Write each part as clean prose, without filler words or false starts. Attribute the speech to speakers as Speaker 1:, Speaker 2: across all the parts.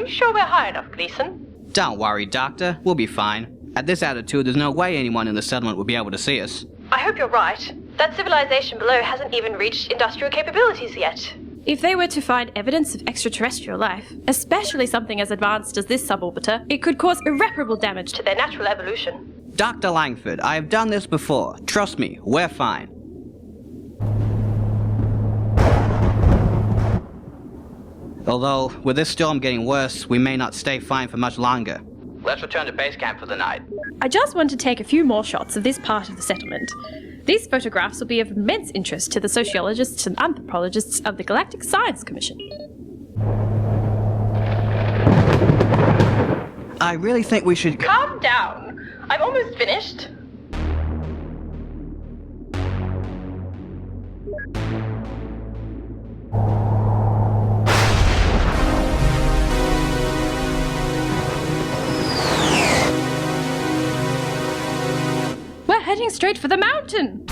Speaker 1: you sure we're high enough, Gleeson?
Speaker 2: Don't worry, Doctor. We'll be fine. At this altitude, there's no way anyone in the settlement would be able to see us.
Speaker 1: I hope you're right. That civilization below hasn't even reached industrial capabilities yet.
Speaker 3: If they were to find evidence of extraterrestrial life, especially something as advanced as this suborbiter, it could cause irreparable damage
Speaker 1: To their natural evolution.
Speaker 2: Dr. Langford, I have done this before. Trust me, we're fine. Although, with this storm getting worse, we may not stay fine for much longer. Let's return to base camp for the night.
Speaker 3: I just want to take a few more shots of this part of the settlement. These photographs will be of immense interest to the sociologists and anthropologists of the Galactic Science Commission.
Speaker 2: I really think we should
Speaker 1: Calm down. I'm almost finished.
Speaker 3: We're heading straight for the mountain!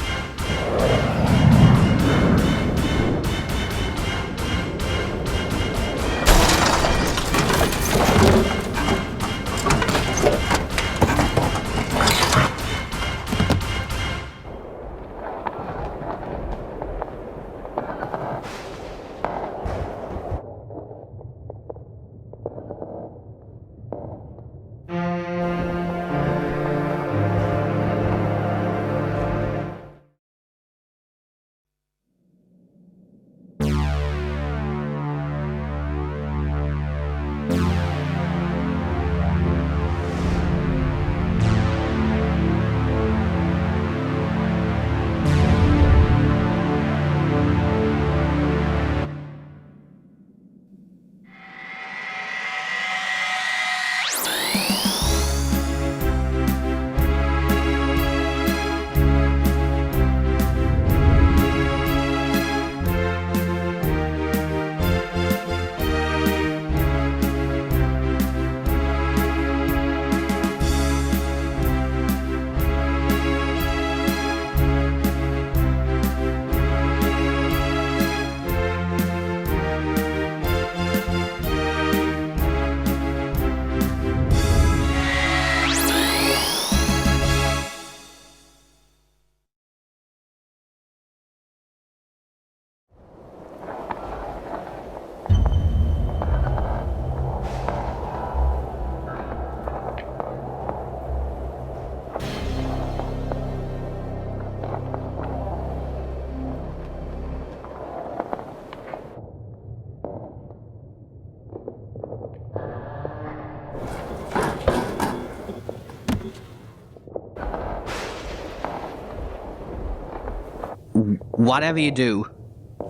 Speaker 2: Whatever you do,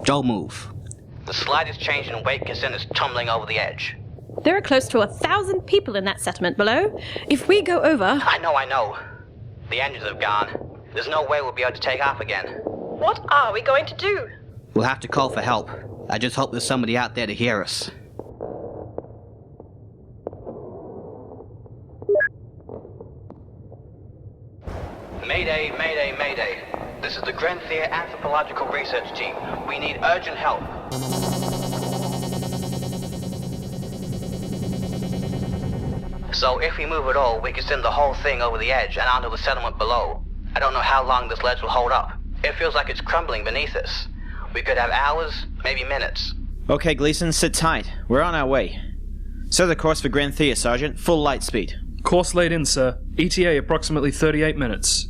Speaker 2: don't move. The slightest change in weight can send us tumbling over the edge.
Speaker 3: There are close to 1,000 people in that settlement below. If we go over...
Speaker 2: I know. The engines have gone. There's no way we'll be able to take off again.
Speaker 1: What are we going to do?
Speaker 2: We'll have to call for help. I just hope there's somebody out there to hear us. Mayday, mayday, mayday. This is the Grenthia Anthropological Research Team. We need urgent help. So if we move at all, we can send the whole thing over the edge and onto the settlement below. I don't know how long this ledge will hold up. It feels like it's crumbling beneath us. We could have hours, maybe minutes.
Speaker 4: Okay, Gleeson, sit tight. We're on our way. Set the course for Grenthia, Sergeant. Full light speed.
Speaker 5: Course laid in, sir. ETA approximately 38 minutes.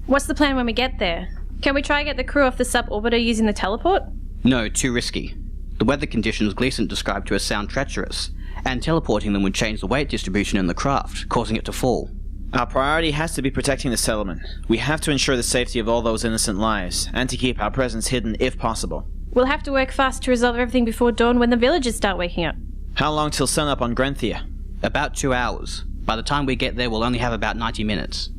Speaker 3: What's the plan when we get there? Can we try and get the crew off the suborbiter using the teleport?
Speaker 2: No, too risky. The weather conditions Gleeson described to us sound treacherous, and teleporting them would change the weight distribution in the craft, causing it to fall.
Speaker 4: Our priority has to be protecting the settlement. We have to ensure the safety of all those innocent lives, and to keep our presence hidden if possible.
Speaker 3: We'll have to work fast to resolve everything before dawn when the villagers start waking up.
Speaker 4: How long till sunup on Grenthia?
Speaker 2: About 2 hours. By the time we get there, we'll only have about 90 minutes.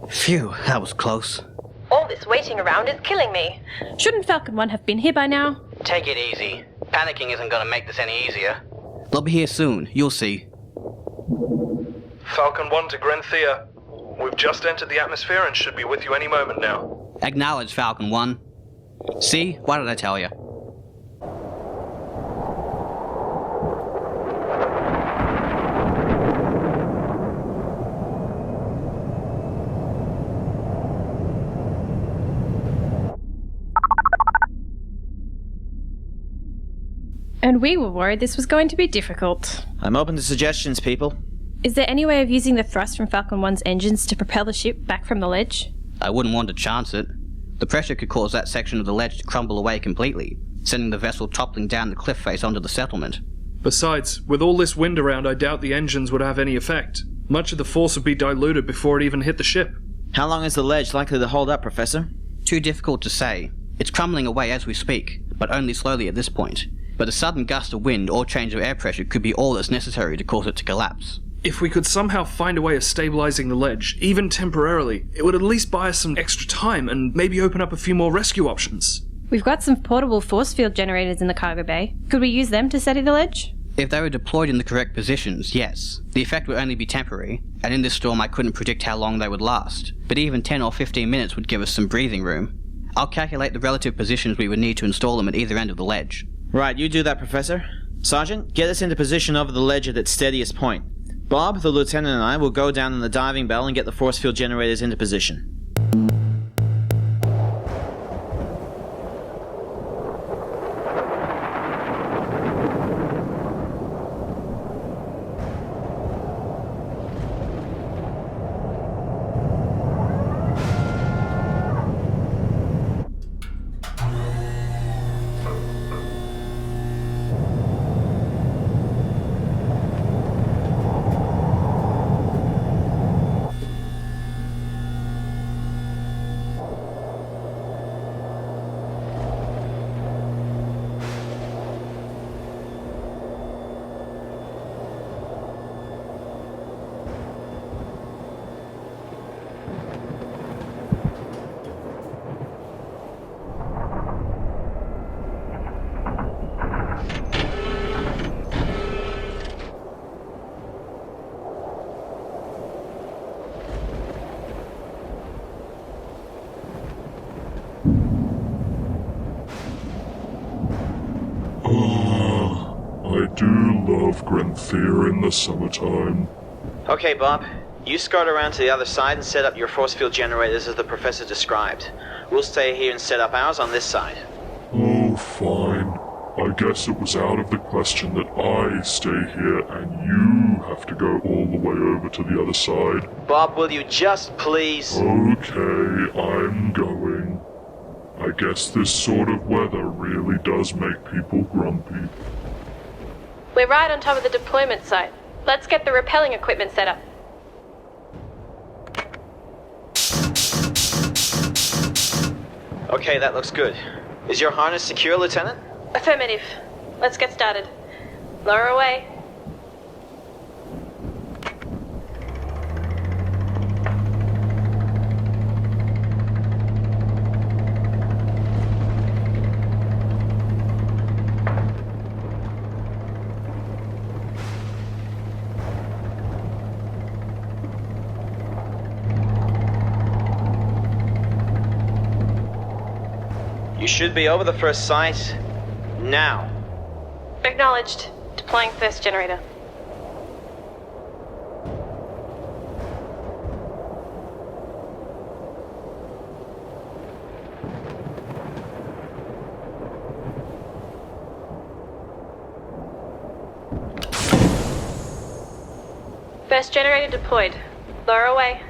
Speaker 2: Phew, that was close.
Speaker 1: All this waiting around is killing me.
Speaker 3: Shouldn't Falcon 1 have been here by now?
Speaker 2: Take it easy. Panicking isn't gonna make this any easier. They'll be here soon, you'll see.
Speaker 5: Falcon 1 to Grenthea. We've just entered the atmosphere and should be with you any moment now.
Speaker 2: Acknowledge, Falcon 1. See? What did I tell you?
Speaker 3: And we were worried this was going to be difficult.
Speaker 4: I'm open to suggestions, people.
Speaker 3: Is there any way of using the thrust from Falcon 1's engines to propel the ship back from the ledge?
Speaker 2: I wouldn't want to chance it. The pressure could cause that section of the ledge to crumble away completely, sending the vessel toppling down the cliff face onto the settlement.
Speaker 5: Besides, with all this wind around, I doubt the engines would have any effect. Much of the force would be diluted before it even hit the ship.
Speaker 4: How long is the ledge likely to hold up, Professor?
Speaker 2: Too difficult to say. It's crumbling away as we speak, but only slowly at this point. But a sudden gust of wind or change of air pressure could be all that's necessary to cause it to collapse.
Speaker 5: If we could somehow find a way of stabilizing the ledge, even temporarily, it would at least buy us some extra time and maybe open up a few more rescue options.
Speaker 3: We've got some portable force field generators in the cargo bay. Could we use them to steady the ledge?
Speaker 2: If they were deployed in the correct positions, yes. The effect would only be temporary, and in this storm I couldn't predict how long they would last. But even 10 or 15 minutes would give us some breathing room. I'll calculate the relative positions we would need to install them at either end of the ledge.
Speaker 4: Right, you do that, Professor. Sergeant, get us into position over the ledge at its steadiest point. Bob, the lieutenant, and I will go down in the diving bell and get the force field generators into position.
Speaker 6: I do love Grenthea in the summertime.
Speaker 4: Okay, Bob. You skirt around to the other side and set up your force field generators as the professor described. We'll stay here and set up ours on this side.
Speaker 6: Oh, fine. I guess it was out of the question that I stay here and you have to go all the way over to the other side.
Speaker 4: Bob, will you just please...
Speaker 6: Okay, I'm going. I guess this sort of weather really does make people grumpy.
Speaker 1: We're right on top of the deployment site. Let's get the rappelling equipment set up.
Speaker 4: Okay, that looks good. Is your harness secure, Lieutenant?
Speaker 1: Affirmative. Let's get started. Lower away.
Speaker 4: You should be over the first site now.
Speaker 1: Acknowledged. Deploying first generator. First generator deployed. Lower away.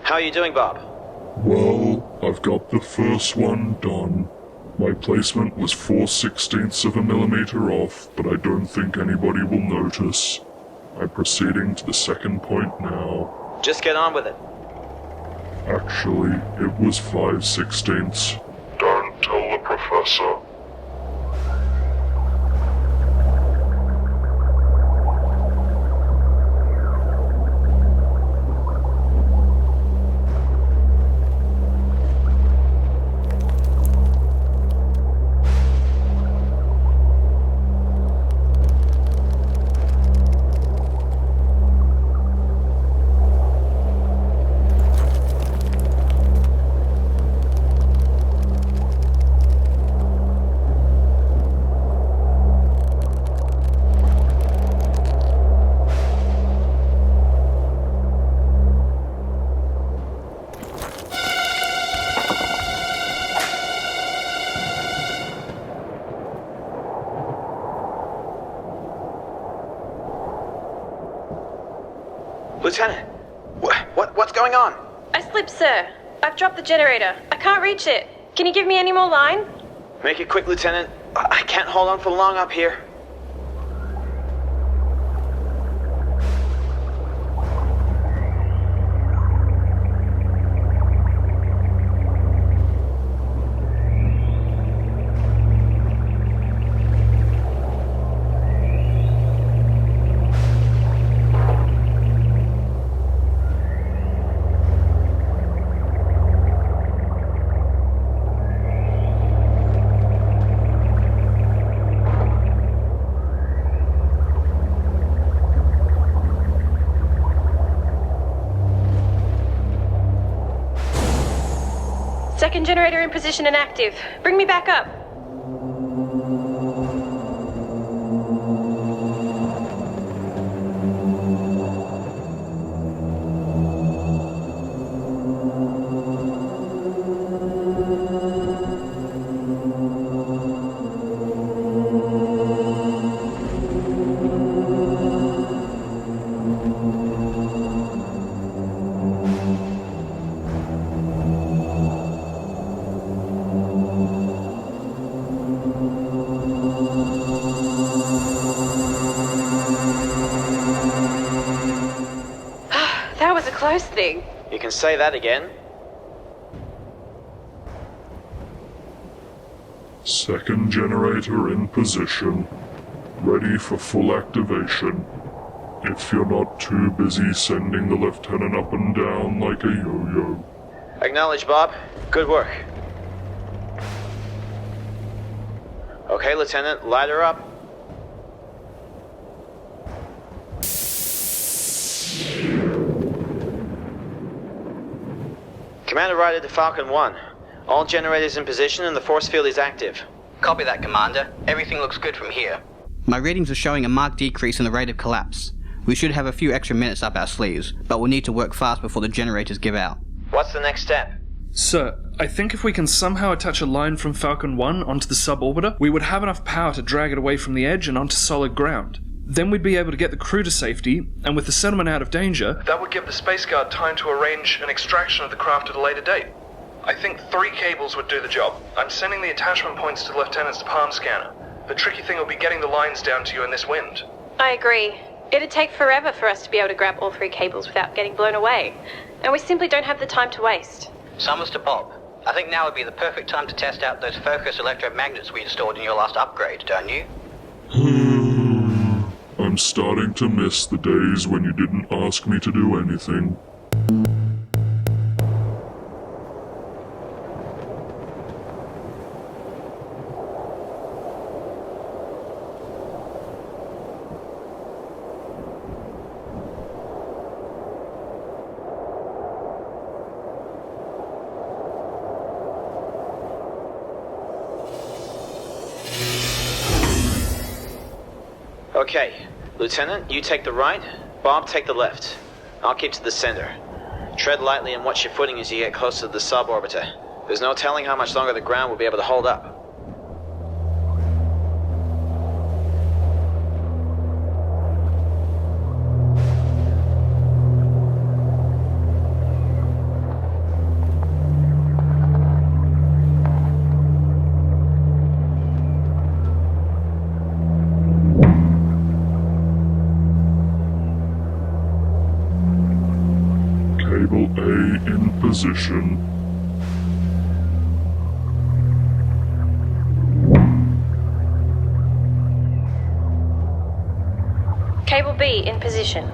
Speaker 4: How are you doing, Bob?
Speaker 6: Well, I've got the first one done. My placement was 4/16 of a millimeter off, but I don't think anybody will notice. I'm proceeding to the second point now.
Speaker 4: Just get on with it.
Speaker 6: Actually, it was 5/16. Done. Professor.
Speaker 4: Lieutenant, what's going on?
Speaker 1: I slipped, sir. I've dropped the generator. I can't reach it. Can you give me any more line?
Speaker 4: Make it quick, Lieutenant. I can't hold on for long up here.
Speaker 1: Second generator in position and active. Bring me back up. That was a close thing.
Speaker 4: You can say that again.
Speaker 6: Second generator in position. Ready for full activation. If you're not too busy sending the lieutenant up and down like a yo-yo.
Speaker 4: Acknowledge, Bob. Good work. Okay, Lieutenant, light her up. Commander Ryder to Falcon 1. All generators in position and the force field is active.
Speaker 2: Copy that, Commander. Everything looks good from here.
Speaker 7: My readings are showing a marked decrease in the rate of collapse. We should have a few extra minutes up our sleeves, but we'll need to work fast before the generators give out.
Speaker 4: What's the next step?
Speaker 5: Sir, I think if we can somehow attach a line from Falcon 1 onto the suborbiter, we would have enough power to drag it away from the edge and onto solid ground. Then we'd be able to get the crew to safety, and with the settlement out of danger, that would give the Space Guard time to arrange an extraction of the craft at a later date. I think 3 cables would do the job. I'm sending the attachment points to the Lieutenant's palm scanner. The tricky thing will be getting the lines down to you in this wind.
Speaker 1: I agree. It'd take forever for us to be able to grab all 3 cables without getting blown away. And we simply don't have the time to waste.
Speaker 2: Summers to Bob. I think now would be the perfect time to test out those focus electromagnets we installed in your last upgrade, don't you?
Speaker 6: I'm starting to miss the days when you didn't ask me to do anything.
Speaker 4: Okay, Lieutenant, you take the right, Bob take the left. I'll keep to the center. Tread lightly and watch your footing as you get closer to the suborbiter. There's no telling how much longer the ground will be able to hold up.
Speaker 6: Cable A in position.
Speaker 1: B in position.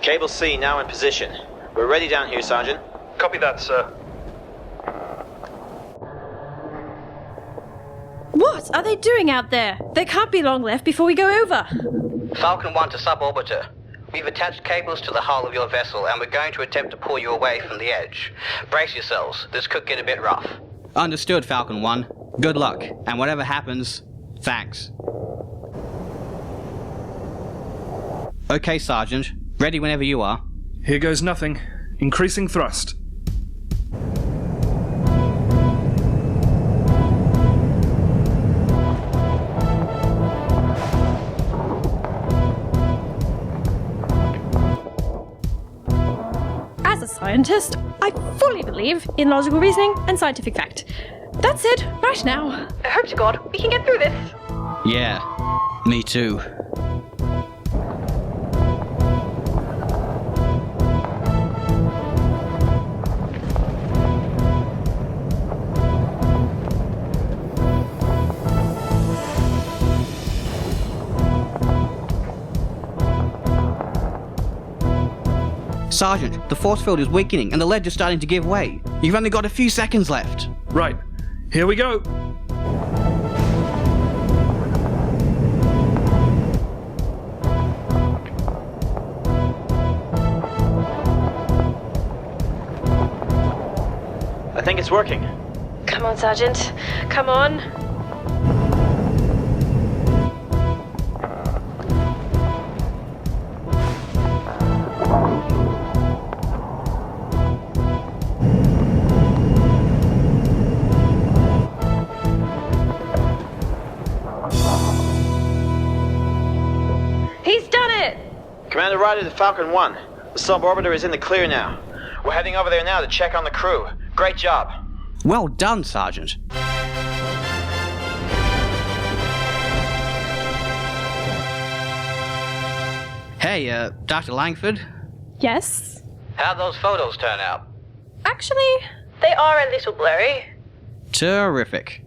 Speaker 4: Cable C now in position. We're ready down here, Sergeant.
Speaker 5: Copy that, sir.
Speaker 3: What are they doing out there? There can't be long left before we go over.
Speaker 2: Falcon 1 to suborbiter. We've attached cables to the hull of your vessel and we're going to attempt to pull you away from the edge. Brace yourselves, this could get a bit rough.
Speaker 7: Understood, Falcon 1. Good luck, and whatever happens, thanks. Okay, Sergeant. Ready whenever you are.
Speaker 5: Here goes nothing. Increasing thrust.
Speaker 3: As a scientist, I fully believe in logical reasoning and scientific fact. That said, right now,
Speaker 1: I hope to God we can get through this.
Speaker 7: Yeah, me too. Sergeant, the force field is weakening and the ledge is starting to give way. You've only got a few seconds left.
Speaker 5: Right. Here we go.
Speaker 4: I think it's working.
Speaker 1: Come on, Sergeant. Come on. He's done it!
Speaker 4: Commander Ryder to Falcon 1. The suborbiter is in the clear now. We're heading over there now to check on the crew. Great job.
Speaker 7: Well done, Sergeant. Hey, Dr. Langford?
Speaker 3: yes.
Speaker 2: How'd those photos turn out?
Speaker 3: Actually,
Speaker 1: They are a little blurry.
Speaker 7: Terrific.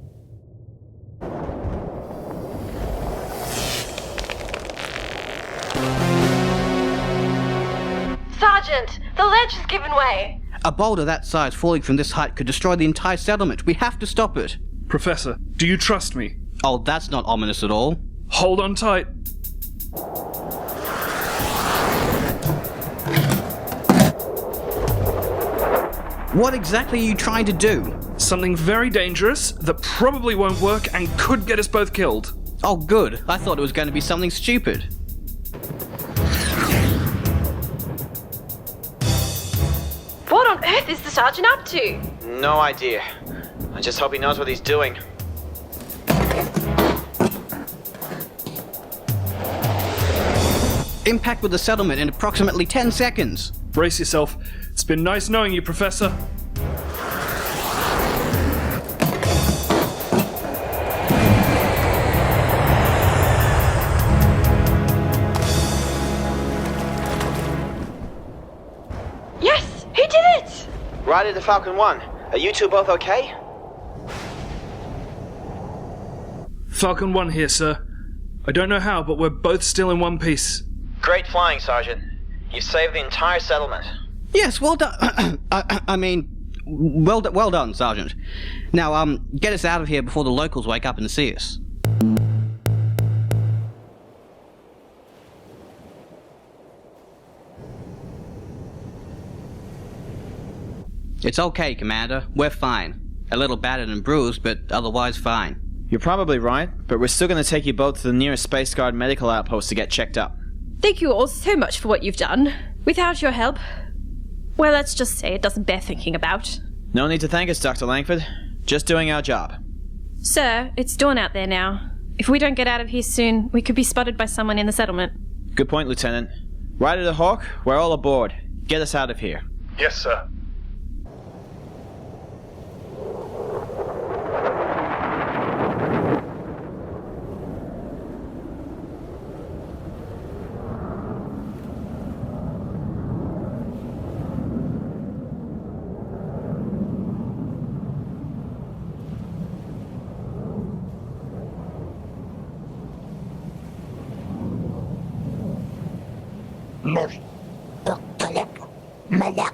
Speaker 1: Sergeant, the ledge has given way.
Speaker 7: A boulder that size falling from this height could destroy the entire settlement. We have to stop it.
Speaker 5: Professor, do you trust me?
Speaker 7: Oh, that's not ominous at all.
Speaker 5: Hold on tight.
Speaker 7: What exactly are you trying to do?
Speaker 5: Something very dangerous that probably won't work and could get us both killed.
Speaker 7: Oh, good. I thought it was going to be something stupid.
Speaker 1: What on earth is the sergeant up to?
Speaker 4: No idea. I just hope he knows what he's doing.
Speaker 7: Impact with the settlement in approximately 10 seconds.
Speaker 5: Brace yourself. It's been nice knowing you, Professor.
Speaker 1: Yes, he did it!
Speaker 4: Ryder to Falcon 1. Are you two both okay?
Speaker 5: Falcon 1 here, sir. I don't know how, but we're both still in one piece.
Speaker 4: Great flying, Sergeant. You saved the entire settlement.
Speaker 7: Yes, well done. well done, Sergeant. Now, get us out of here before the locals wake up and see us. It's okay, Commander. We're fine. A little battered and bruised, but otherwise fine.
Speaker 4: You're probably right, but we're still going to take you both to the nearest Space Guard medical outpost to get checked up.
Speaker 3: Thank you all so much for what you've done. Without your help, well, let's just say it doesn't bear thinking about.
Speaker 4: No need to thank us, Dr. Langford. Just doing our job.
Speaker 3: Sir, it's dawn out there now. If we don't get out of here soon, we could be spotted by someone in the settlement.
Speaker 4: Good point, Lieutenant. Ryder the Hawk, we're all aboard. Get us out of here.
Speaker 6: Yes, sir.
Speaker 8: Mor. Kalak. Mala.